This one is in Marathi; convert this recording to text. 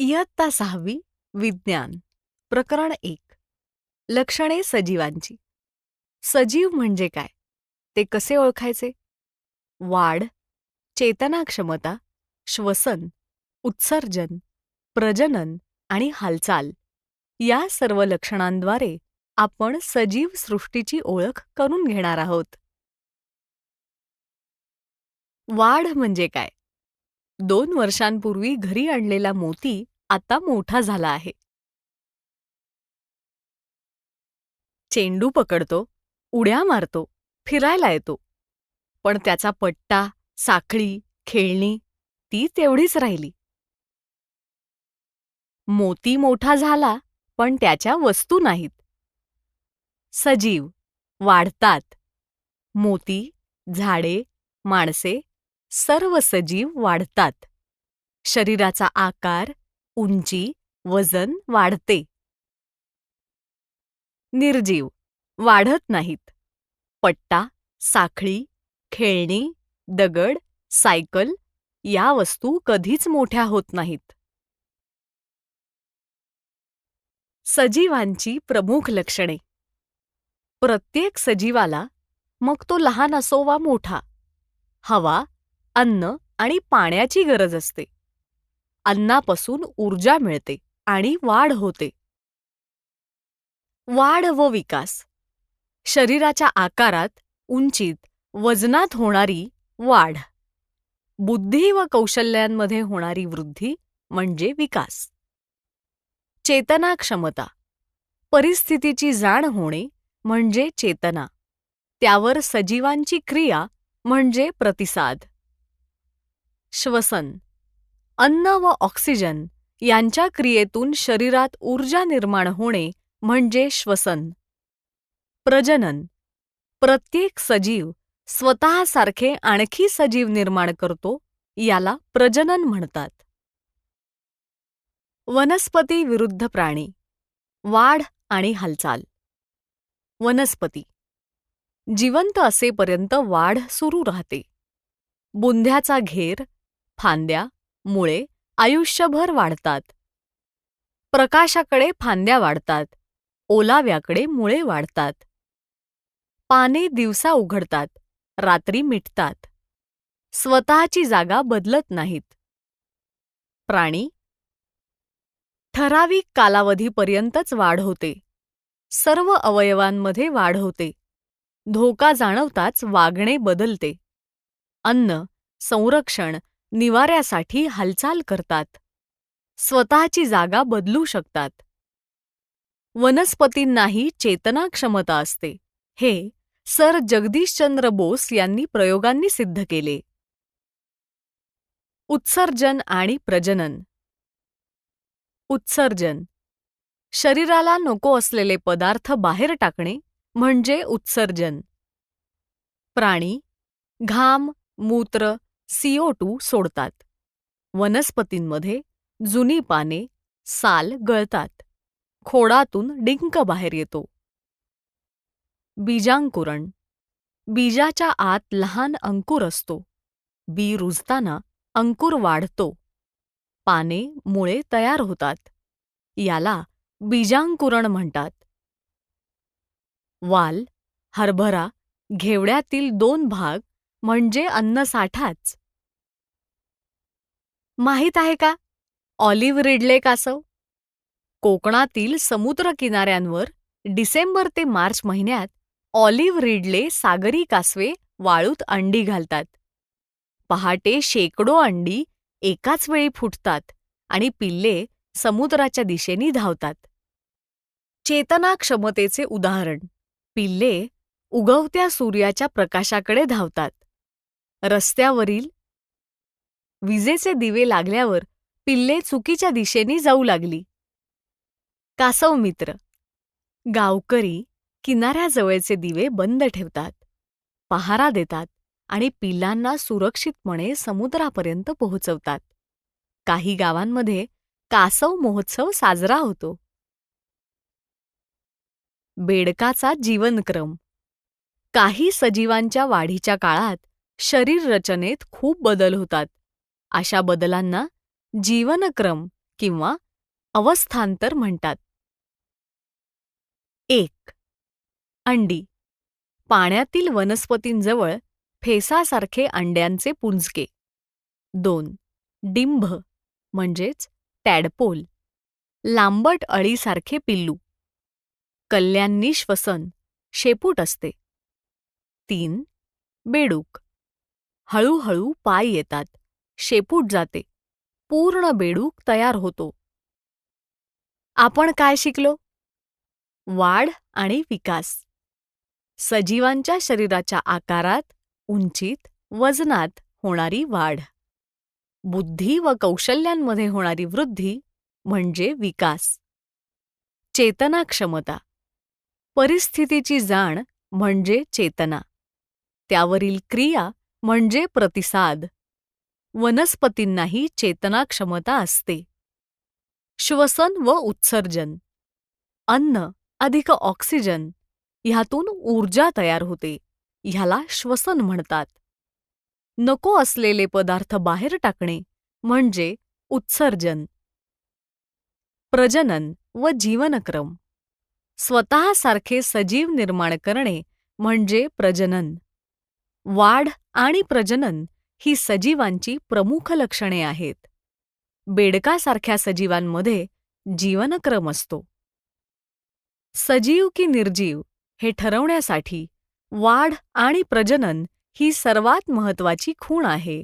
इयत्ता 6वी विज्ञान प्रकरण 1 लक्षणे सजीवांची. सजीव म्हणजे काय? ते कसे ओळखायचे? वाढ, चेतनाक्षमता, श्वसन, उत्सर्जन, प्रजनन आणि हालचाल या सर्व लक्षणांद्वारे आपण सजीव सृष्टीची ओळख करून घेणार आहोत. वाढ म्हणजे काय? 2 वर्षांपूर्वी घरी आणलेला मोती आता मोठा झाला आहे. चेंडू पकडतो, उड्या मारतो, फिरायला येतो. पण त्याचा पट्टा, साखळी, खेळणी ती तेवढीच राहिली. मोती मोठा झाला, पण त्याच्या वस्तू नाहीत. सजीव वाढतात. मोती, झाडे, माणसे सर्व सजीव वाढतात. शरीराचा आकार, उंची, वजन वाढते. निर्जीव वाढत नाहीत. पट्टा, साखळी, खेळणी, दगड, सायकल या वस्तू कधीच मोठ्या होत नाहीत. सजीवांची प्रमुख लक्षणे. प्रत्येक सजीवाला, मग तो लहान असो वा मोठा, हवा, अन्न आणि पाण्याची गरज असते. अन्नापासून ऊर्जा मिळते आणि वाढ होते. वाढ व विकास. शरीराच्या आकारात, उंचीत, वजनात होणारी वाढ. बुद्धी व कौशल्यांमध्ये होणारी वृद्धी म्हणजे विकास. चेतना क्षमता. परिस्थितीची जाण होणे म्हणजे चेतना. त्यावर सजीवांची क्रिया म्हणजे प्रतिसाद. श्वसन. अन्न व ऑक्सिजन यांच्या क्रियेतून शरीरात ऊर्जा निर्माण होणे म्हणजे श्वसन. प्रजनन. प्रत्येक सजीव स्वतःसारखे आणखी सजीव निर्माण करतो, याला प्रजनन म्हणतात. वनस्पती विरुद्ध प्राणी. वाढ आणि हालचाल. वनस्पती जिवंत असेपर्यंत वाढ सुरू राहते. बुंध्याचा घेर, फांद्या, मुळे आयुष्यभर वाढतात. प्रकाशाकडे फांद्या वाढतात, ओलाव्याकडे मुळे वाढतात. पाने दिवसा उघडतात, रात्री मिटतात. स्वतःची जागा बदलत नाहीत. प्राणी ठराविक कालावधीपर्यंतच वाढ होते. सर्व अवयवांमध्ये वाढ होते. धोका जाणवताच वागणे बदलते. अन्न, संरक्षण, निवाऱ्यासाठी हालचाल करतात. स्वतःची जागा बदलू शकतात. वनस्पतींनाही चेतना क्षमता असते. हे सर जगदीशचंद्र बोस यांनी प्रयोगांनी सिद्ध केले. उत्सर्जन आणि प्रजनन. उत्सर्जन शरीराला नको असलेले पदार्थ बाहेर टाकणे म्हणजे उत्सर्जन. प्राणी घाम, मूत्र, CO2 सोडतात. वनस्पतींमध्ये जुनी पाने, साल गळतात. खोडातून डिंक बाहेर येतो. बीजांकुरण. बीजाच्या आत लहान अंकुर असतो. बी रुजताना अंकुर वाढतो. पाने, मुळे तयार होतात. याला बीजांकुरण म्हणतात. वाल, हरभरा, घेवड्यातील 2 भाग म्हणजे अन्नसाठाच. माहीत आहे का ऑलिव्ह रिडले कासव? कोकणातील समुद्र किनाऱ्यांवर डिसेंबर ते मार्च महिन्यात ऑलिव्ह रिडले सागरी कासवे वाळूत अंडी घालतात. पहाटे शेकडो अंडी एकाच वेळी फुटतात आणि पिल्ले समुद्राच्या दिशेने धावतात. चेतना क्षमतेचे उदाहरण. पिल्ले उगवत्या सूर्याच्या प्रकाशाकडे धावतात. रस्त्यावरील विजेचे दिवे लागल्यावर पिल्ले चुकीच्या दिशेने जाऊ लागली. कासव मित्र. गावकरी किनाऱ्याजवळचे दिवे बंद ठेवतात, पहारा देतात आणि पिल्लांना सुरक्षितपणे समुद्रापर्यंत पोहोचवतात. काही गावांमध्ये कासव महोत्सव साजरा होतो. बेडकाचा जीवनक्रम. काही सजीवांच्या वाढीच्या काळात शरीर रचनेत खूप बदल होतात. अशा बदलांना जीवनक्रम किंवा अवस्थांतर म्हणतात. 1. अंडी. पाण्यातील वनस्पतींजवळ फेसासारखे अंड्यांचे पुंजके. 2. डिंभ म्हणजेच टॅडपोल. लांबट अळीसारखे पिल्लू. कल्ल्यांनी श्वसन, शेपूट असते. 3. बेडूक. हळूहळू पाय येतात, शेपूट जाते, पूर्ण बेडूक तयार होतो. आपण काय शिकलो? वाढ आणि विकास. सजीवांच्या शरीराच्या आकारात, उंचीत, वजनात होणारी वाढ. बुद्धी व कौशल्यांमध्ये होणारी वृद्धी म्हणजे विकास. चेतना क्षमता. परिस्थितीची जाण म्हणजे चेतना. त्यावरील क्रिया म्हणजे प्रतिसाद. वनस्पतींनाही चेतना क्षमता असते. श्वसन व उत्सर्जन. अन्न अधिक ऑक्सिजन ह्यातून ऊर्जा तयार होते, ह्याला श्वसन म्हणतात. नको असलेले पदार्थ बाहेर टाकणे म्हणजे उत्सर्जन. प्रजनन व जीवनक्रम. स्वतःसारखे सजीव निर्माण करणे म्हणजे प्रजनन. वाढ आणि प्रजनन ही सजीवांची प्रमुख लक्षणे आहेत. बेडकासारख्या सजीवांमध्ये जीवनक्रम असतो. सजीव की निर्जीव हे ठरवण्यासाठी वाढ आणि प्रजनन ही सर्वात महत्त्वाची खूण आहे.